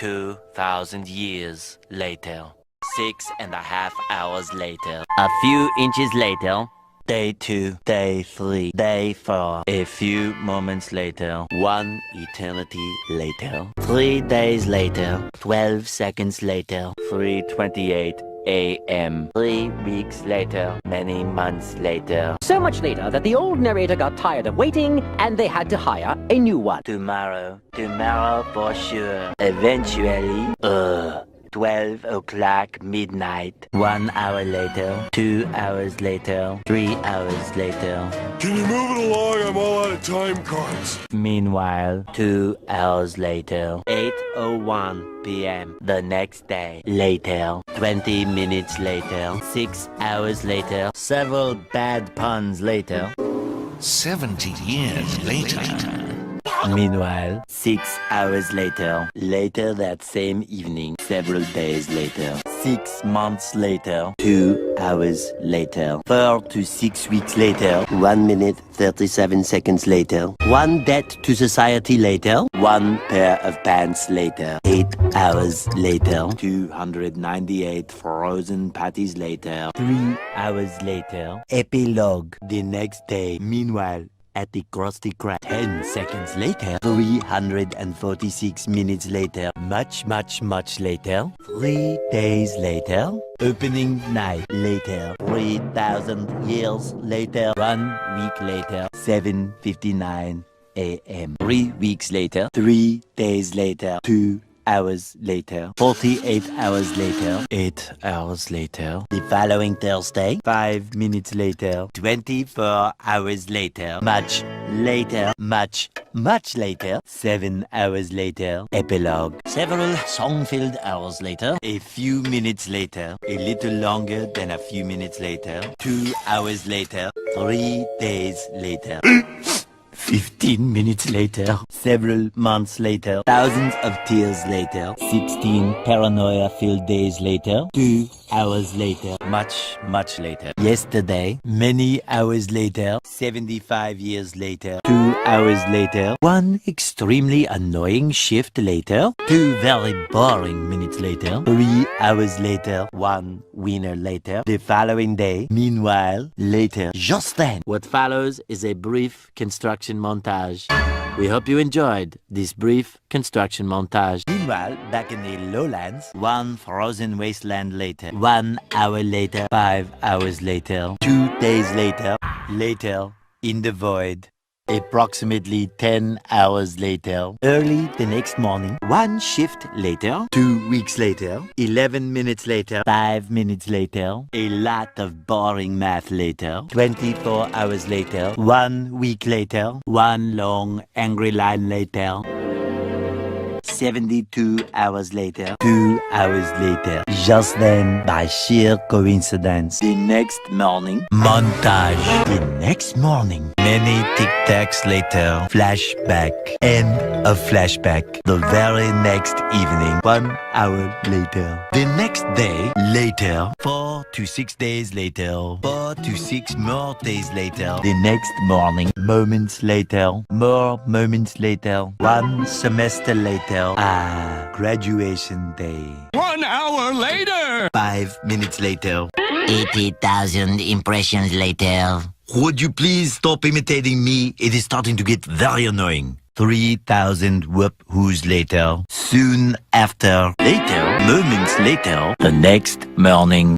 2,000 years later. 6.5 hours later. A few inches later. Day 2, day 3, day 4. A few moments later. 1 eternity later. 3 days later. 12 seconds later. 3:28 a.m. 3 weeks later. Many months later. So much later that the old narrator got tired of waiting and they had to hire a new one. Tomorrow for sure. Eventually, 12 o'clock midnight. 1 hour later, 2 hours later, 3 hours later. Can you move it along? I'm all out of time cards. Meanwhile, 2 hours later, 8:01 p.m. The next day. Later, 20 minutes later, 6 hours later, several bad puns later. 70 years later. Meanwhile, 6 hours later, later that same evening, several days later, 6 months later, 2 hours later, 4 to 6 weeks later, 1 minute 37 seconds later, 1 debt to society later, 1 pair of pants later, 8 hours later, 298 frozen patties later, 3 hours later, epilogue the next day. Meanwhile, at the Krusty Krab, 10 seconds later, 346 minutes later, much later, 3 days later, opening night later, 3,000 years later, 1 week later, 7:59 a.m. 3 weeks later, 3 days later, 2 hours later, 48 hours later, 8 hours later, the following Thursday, 5 minutes later, 24 hours later, much later, much later, 7 hours later, epilogue, several song-filled hours later, a few minutes later, a little longer than a few minutes later, 2 hours later, 3 days later. 15 minutes later, several months later, thousands of tears later, 16 paranoia-filled days later, 2 hours later, much later. Yesterday, many hours later, 75 years later, 2 hours later, 1 extremely annoying shift later, 2 very boring minutes later, 3 hours later, 1 winner later, the following day, meanwhile, later, just then. What follows is a brief construction montage. We hope you enjoyed this brief construction montage. Meanwhile, back in the lowlands, 1 frozen wasteland later, 1 hour later, 5 hours later, 2 days later, later in the void. Approximately 10 hours later, early the next morning, 1 shift later, 2 weeks later, 11 minutes later, 5 minutes later, a lot of boring math later, 24 hours later, 1 week later, 1 long angry line later, 72 hours later, 2 hours later. Just then, by sheer coincidence, the next morning, montage. The next morning, many tic-tacs later, flashback, end of flashback. The very next evening, 1 hour later. The next day, later, 4 to 6 days later, 4 to 6 more days later. The next morning, moments later, more moments later, 1 semester later. Graduation day. 1 hour later! 5 minutes later. 80,000 impressions later. Would you please stop imitating me? It is starting to get very annoying. 3,000 whoop-whoos later. Soon after. Later. Moments later. The next morning.